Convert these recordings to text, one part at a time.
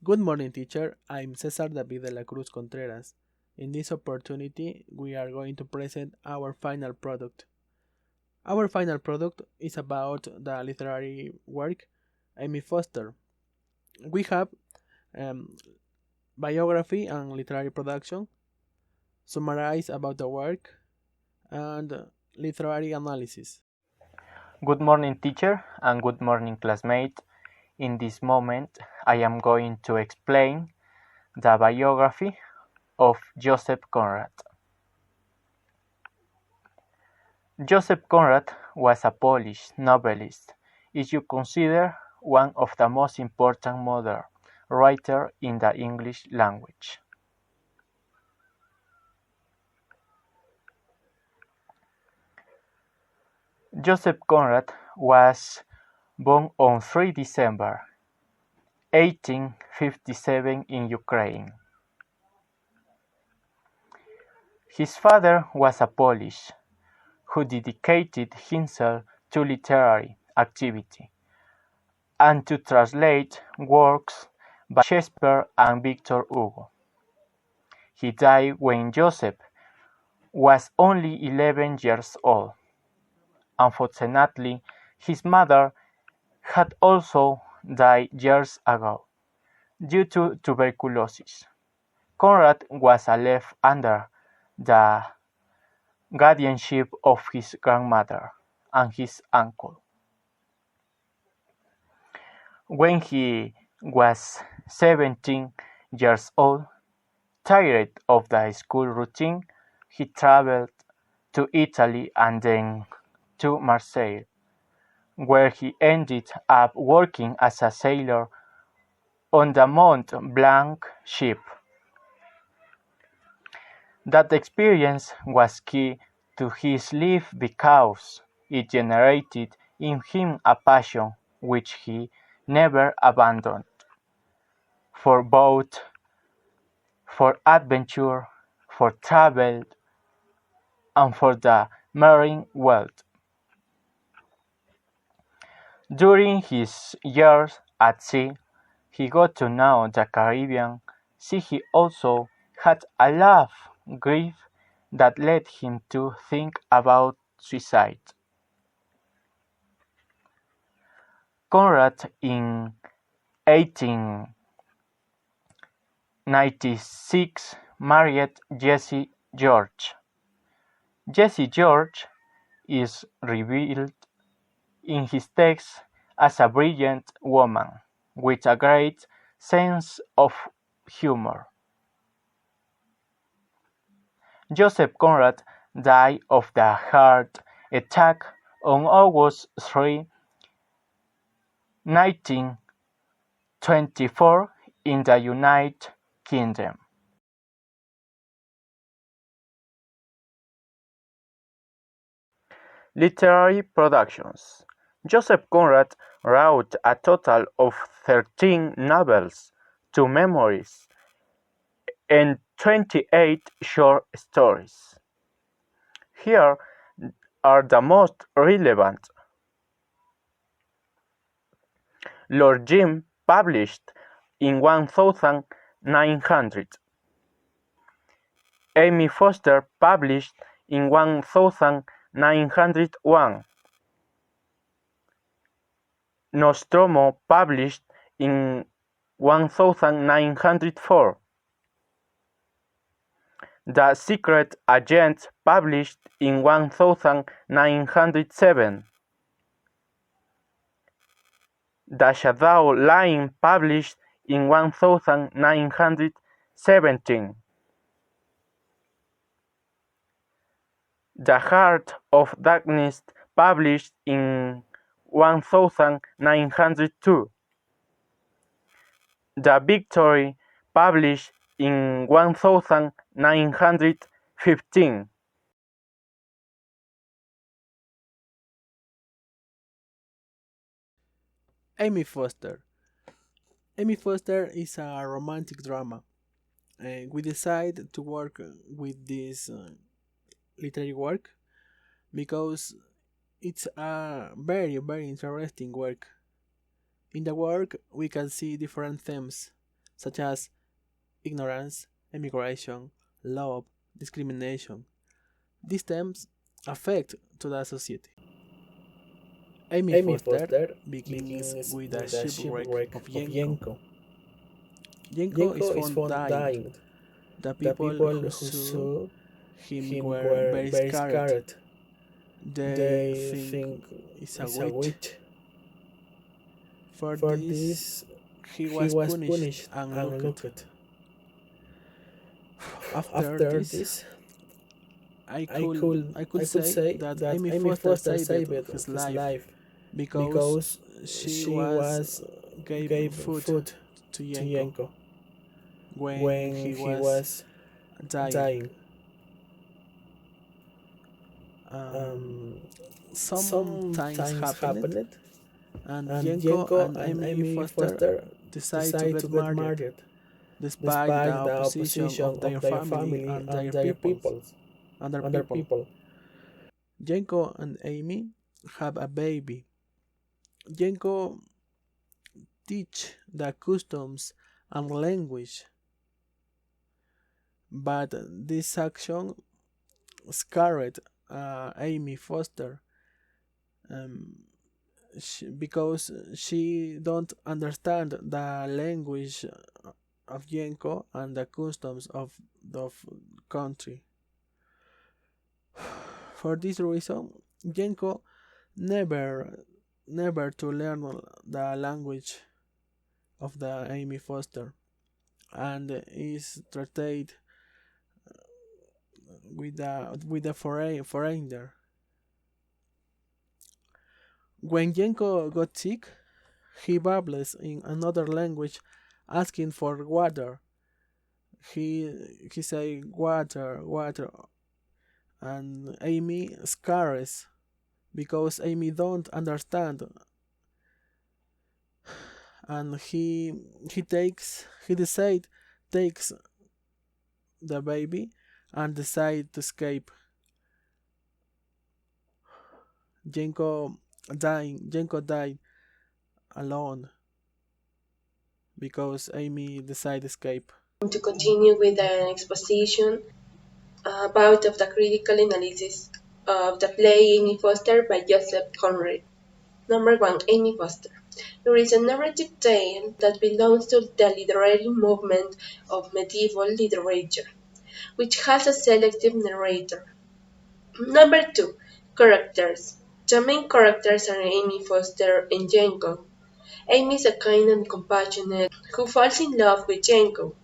Good morning, teacher. I'm Cesar David de la Cruz Contreras. In this opportunity, we are going to present our final product. Our final product is about the literary work Amy Foster. We have um, biography and literary production, summarize about the work, and literary analysis. Good morning, teacher, and good morning, classmate. In this moment, I am going to explain the biography of Joseph Conrad. Joseph Conrad was a Polish novelist, if you consider one of the most important modern writers in the English language. Joseph Conrad was born on 3 December 1857 in Ukraine. His father was a Polish who dedicated himself to literary activity and to translate works by Shakespeare and Victor Hugo. He died when Joseph was only 11 years old. Unfortunately, his mother had also died years ago due to tuberculosis. Conrad was left under the guardianship of his grandmother and his uncle. When he was 17 years old, tired of the school routine, he traveled to Italy and then to Marseille, where he ended up working as a sailor on the Mont Blanc ship. That experience was key to his life because it generated in him a passion which he never abandoned, for adventure, for travel, and for the marine world. During his years at sea, he got to know the Caribbean Sea. He also had a love grief that led him to think about suicide. Conrad in 1896 married Jessie George. Jessie George is revealed in his text as a brilliant woman with a great sense of humor. Joseph Conrad died of the heart attack on August 3, 1924 in the United Kingdom. Literary productions. Joseph Conrad wrote a total of 13 novels, 2 memoirs, and 28 short stories. Here are the most relevant. Lord Jim, published in 1900. Amy Foster, published in 1901. Nostromo, published in 1904. The Secret Agent, published in 1907. The Shadow Line, published in 1917. The Heart of Darkness, published in 1902. The Victory, published in 1915. Amy Foster. Amy Foster is a romantic drama. We decided to work with this literary work because it's a very interesting work. In the work, we can see different themes such as ignorance, emigration, love, discrimination. These themes affect to the society. Amy Amy Foster Foster begins begins with the with a shipwreck shipwreck of of Yenko. Yenko. Yenko is Yenko is found found dying. dying. The The people people who who saw saw him him were were very very scared. scared. They They think think it's a it's a witch. witch. For For this, this, he he was was punished punished and and looked. looked. After After this, this, I I could could I could I could say say that that Amy Amy Foster Foster saved saved his his life life because because she she was was gave gave food food to to Yenko Yenko when when he he was was dying. dying. Um, some times Sometimes happened, happened, and and Yenko Yenko and and Amy Amy Foster Foster decided to decide get to get married, married, despite the despite the opposition opposition of their of their family family and and their their people. peoples And their and their people. people. Yenko and Amy have a baby. Yenko teach the customs and language, but this action scared Amy Foster, um, because she don't understand the language of Yenko and the customs of the country. For this reason, Yenko never never to learn the language of the Amy Foster and is treated with the foreigner. When Yenko got sick, he babbles in another language, asking for water. He say water, water, and Amy scares because Amy don't understand, and he decide takes the baby and decide to escape. Jenko died alone because Amy decided to escape. To continue with the exposition about of the critical analysis of the play Amy Foster by Joseph Conrad. Number 1. Amy Foster. There is a narrative tale that belongs to the literary movement of medieval literature, which has a selective narrator. Number 2. Characters. The main characters are Amy Foster and Jenko. Amy is a kind and compassionate who falls in love with Jenko.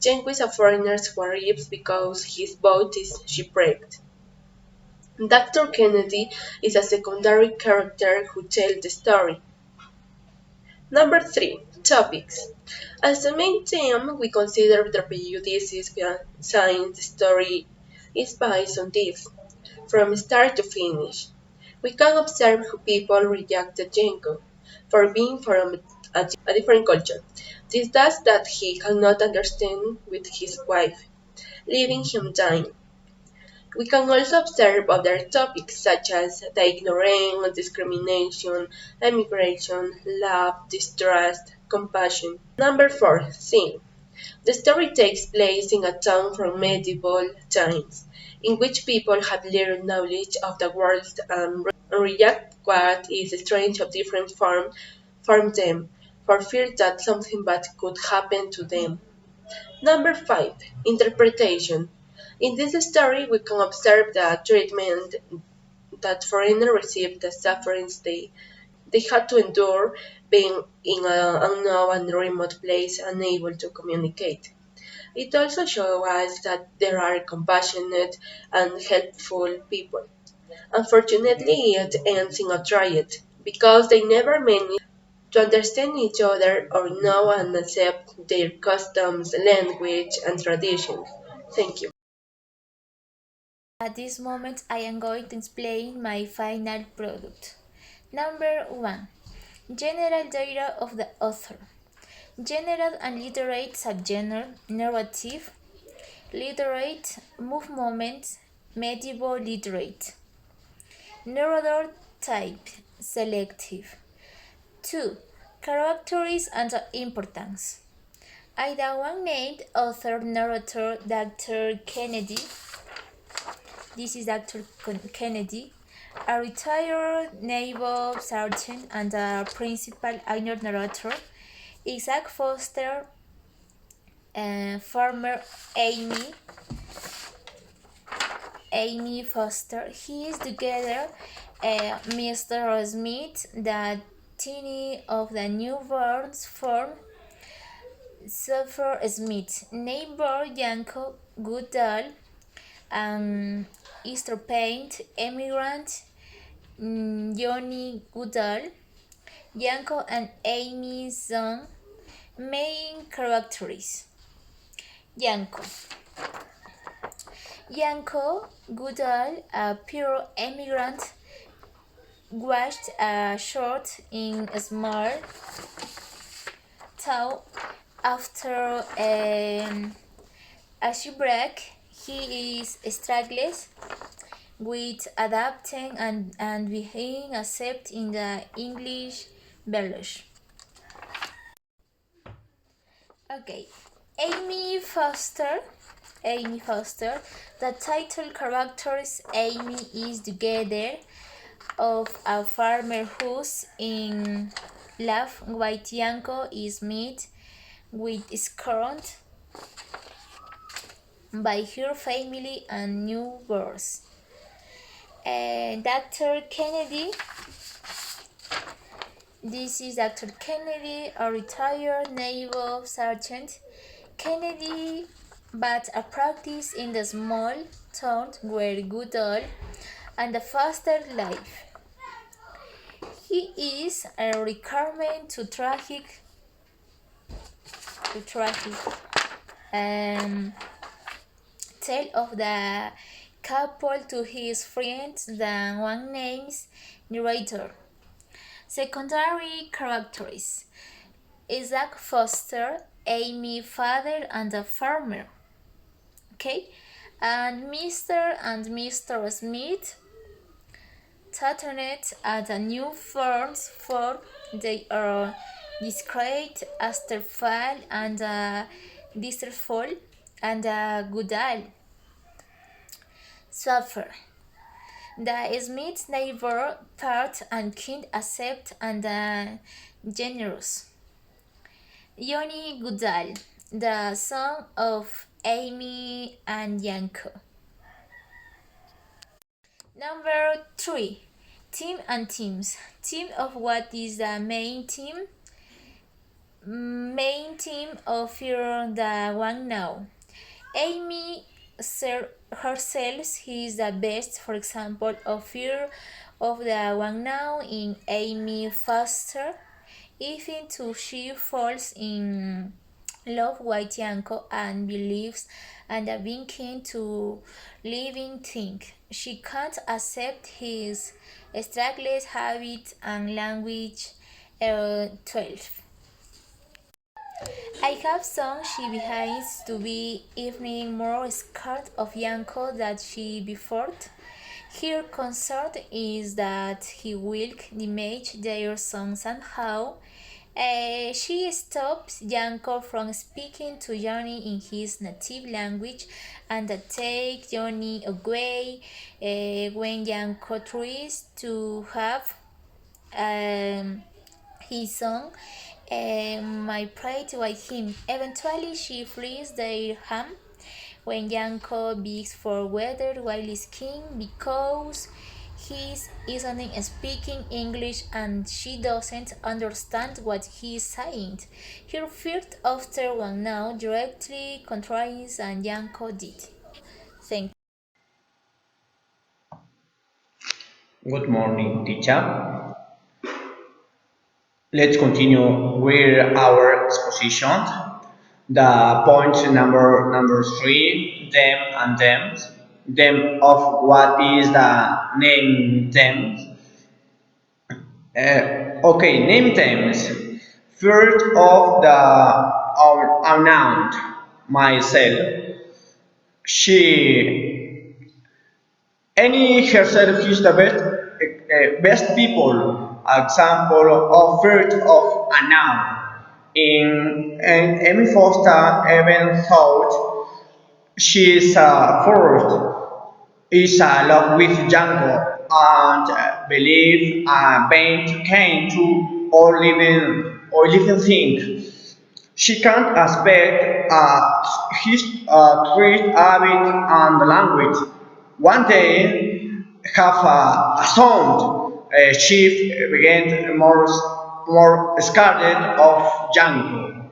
Jenko is a foreigner who arrives because his boat is shipwrecked. Dr. Kennedy is a secondary character who tells the story. Number 3. Topics. As the main theme, we consider the prejudices since the story is based on this, from start to finish. We can observe how people rejected Jenko for being from a different culture. This does that he cannot understand with his wife, leaving him dying. We can also observe other topics such as the ignorance, discrimination, immigration, love, distrust, compassion. Number 4. Theme. The story takes place in a town from medieval times, in which people had little knowledge of the world and reject what is strange or different from them, for fear that something bad could happen to them. Number 5. Interpretation. In this story, we can observe the treatment that foreigners received, the sufferings they had to endure being in an unknown and remote place, unable to communicate. It also shows us that there are compassionate and helpful people. Unfortunately, it ends in a tragedy because they never manage to understand each other or know and accept their customs, language, and traditions. Thank you. At this moment, I am going to explain my final product. Number 1. General data of the author. General and literate subgenre, narrative, literate, movement, medieval literate. Narrator type, selective. 2. Characters and importance. I the one named author narrator Dr. Kennedy. This is Dr. Kennedy, a retired naval sergeant and a principal minor narrator. Isaac Foster, former Amy Foster. He is together Mr. Smith, the teeny of the newborns form Suffer Smith, neighbor Yanko Goodall, and Easter Paint, immigrant Johnny Goodall, Yanko and Amy's son, main characters. Yanko. Yanko Goodall, a pure immigrant, washed ashore in a small town after a shipwreck. He is struggles with adapting and being accepted in the English village. Okay, Amy Foster. The title character Amy is together of a farmer whose in love with Yanko is met with scorn by her family and neighbors. Dr. Kennedy. This is Dr. Kennedy, a retired naval sergeant. Kennedy but a practice in the small town where Goodall and the Foster live. He is a recurrent to tragic tale of the couple to his friends, the one name's narrator. Secondary characters: Isaac Foster, Amy father and a farmer. Okay, and Mr. Smith, Tatternet at a new farms for they are discreet after fall and distressful and Goodall. Suffer. The Smith's neighbor part and kind accept and generous. Johnny Goodall, the son of Amy and Yanko. Number 3. Team and teams. Team of what is the main team? Main team of the one now. Amy herself is the best, for example, of fear of the one now in Amy Foster, even though she falls in love with Yanko and believes and being keen to living thing. She can't accept his struggles, habit and language. 12. I have sung she behaves to be even more scared of Yanko than she before. Her concern is that he will damage their song somehow. She stops Yanko from speaking to Johnny in his native language and takes Johnny away when Yanko tries to have his song. My pride with him. Eventually, she frees their home when Yanko begs for water while skiing because he isn't speaking English and she doesn't understand what he is saying. Her first after one now directly contraries and Yanko did. Thank you. Good morning, teacher. Let's continue with our exposition. The point number 3, them and them. Them of what is the name them. Okay, name themes. First of the unknown, myself. She, any herself is the best people. Example of first of a noun. In Amy Foster even thought she's first is love with Django and believe Bane came to all living things. She can't expect his treat, habit, and language. One day, have a sound. She began more scared of Django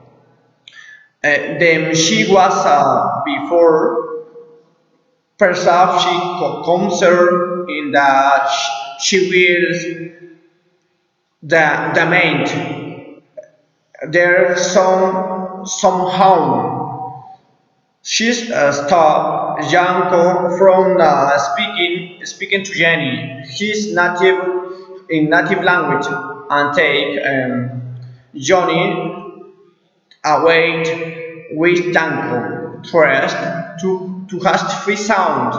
than she was before. Perhaps she concerned in that she will the main. There somehow she's stopped Janko from speaking to Jenny his native language and take Johnny away with Janko first to has free sound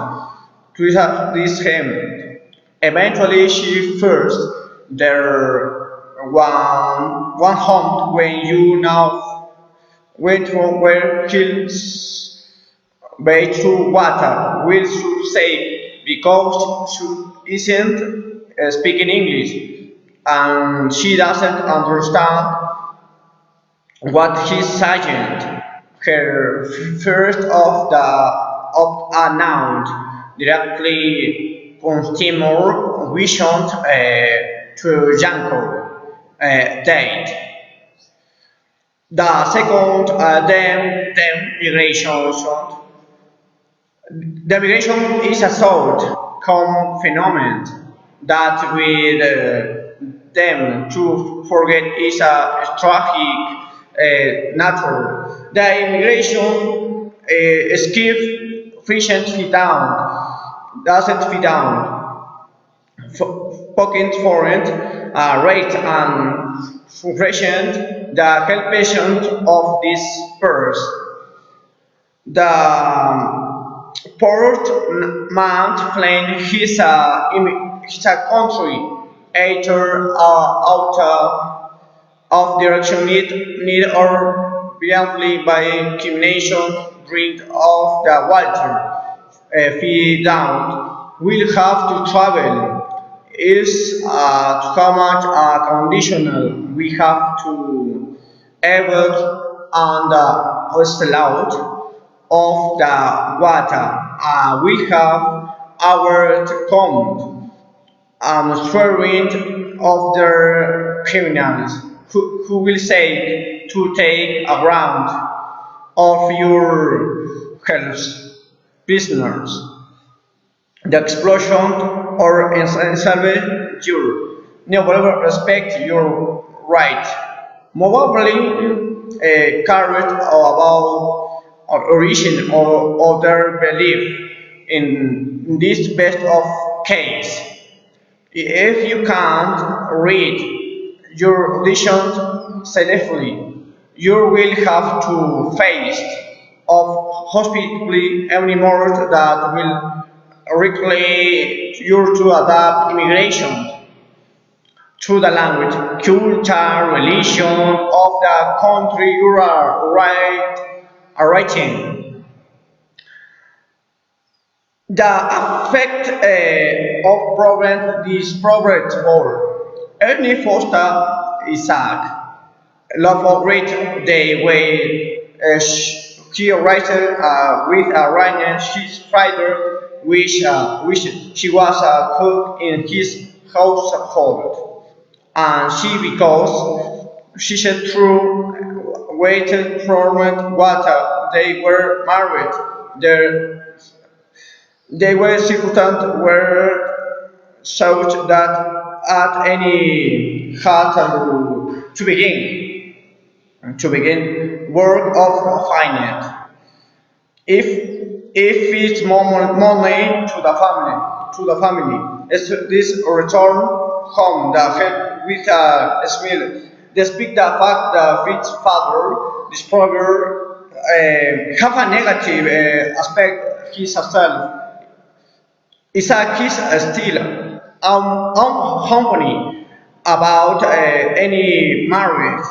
to this hymn. Eventually she first there one home when you now went from where kills way through water will say because she isn't speaking English and she doesn't understand what he's saying. Her first of a noun directly consumer vision to Janko date. The second, then migration. The migration is a sort common phenomenon that with them to forget is a tragic nature. The immigration skip frequently down, doesn't fit down, pocket foreign rate and suppression the health patient of this purse. The port man claimed he's a country either out of direction need or beyondly by combination drink of the water feed down will have to travel is how much conditional we have to able and allowed of the water. We have our come swearing of the criminals who will say to take a round of your health prisoners. The explosion or enslave you. Never respect your right. Probably carried about origin or other belief in this best of case. If you can't read your audition safely, you will have to face of hospitably anymore that will require you to adapt immigration through the language, culture, religion of the country you are writing. The effect of problem this project world. Ernie Foster Isaac love of great they were she writer with a Ryan she's writer which she was a cook in his household and she because she said through waited for water they were married their they were circumstances were such that at any had to begin work of finance. If it's more money to the family, this return home the head with a smile. Despite the fact that its father, this brother, have a negative aspect himself. Isaac is still company about any marriage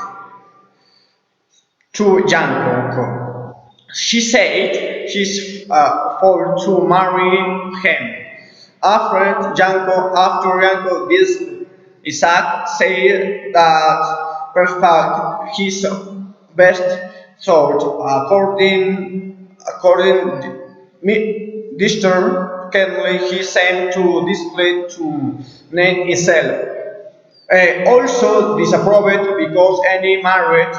to Janko. She said she's for to marry him. After Janko this Isaac said that perfect his best thought according this term Kenley he sent to display to name itself. Also disapproved because any marriage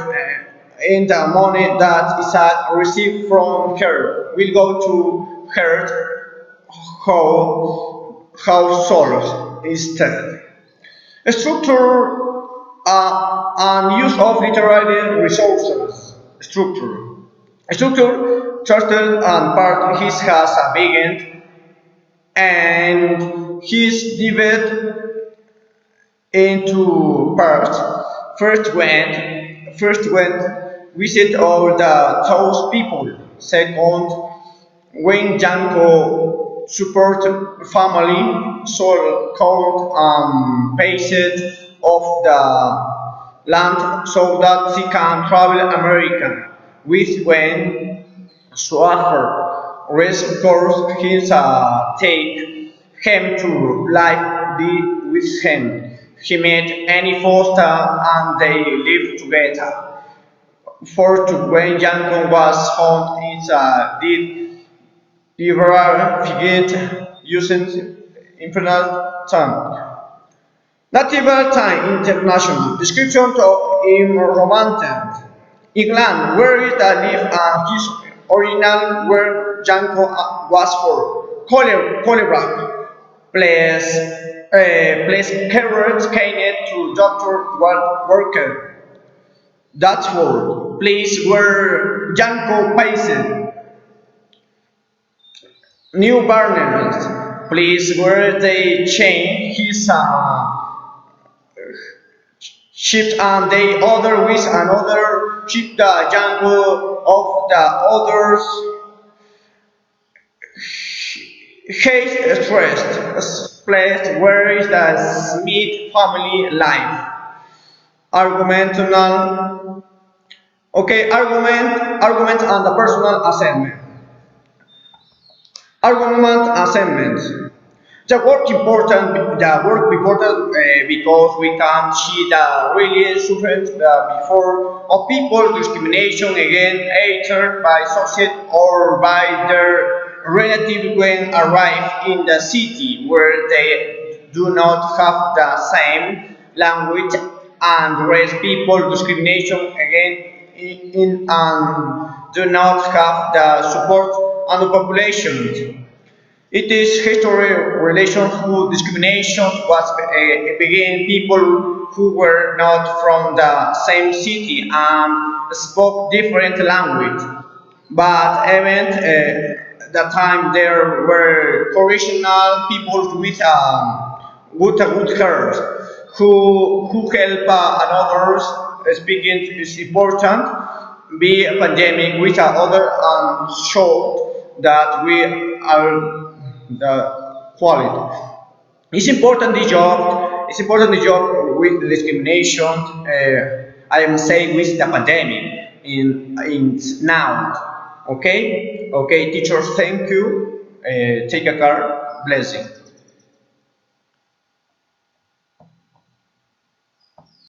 in the money that Isaac received from her will go to her household instead. Structure and use of literary resources. Structure, chapter and part his has a big end and his divided into parts. First went visit all the those people. Second, when Janko support family, so count pieces of the land so that he can travel America. With when Swaffer rest course his take him to life with him. He met Annie Foster and they lived together. For to when Janko was found in the dead liberal figure using imperial term. Native Time International description of Romantic England, where it lived and his original where Janko was for Colebrook, place Carrot Kenneth to Dr. Walker. That's all. Place where Janko Paisen, New Barnett, place where they change his shift and they other with another shift the jungle of the others hate stressed place where is the Smith family life. Argumental okay argument and the personal assignment. Argument assignment. The work important because we can see the really suffered before of people discrimination against either by society or by their relative when arrive in the city where they do not have the same language and race people discrimination against in and do not have the support of the population. It is history relation to discrimination was began people who were not from the same city and spoke different language. But even the time there were original people with good heart who help others. Speaking is important. Be a pandemic with other show that we are the quality. It's important the job. It's important the job with the discrimination. I am saying with the pandemic in now. Okay, okay, teachers. Thank you. Take a care. Blessing.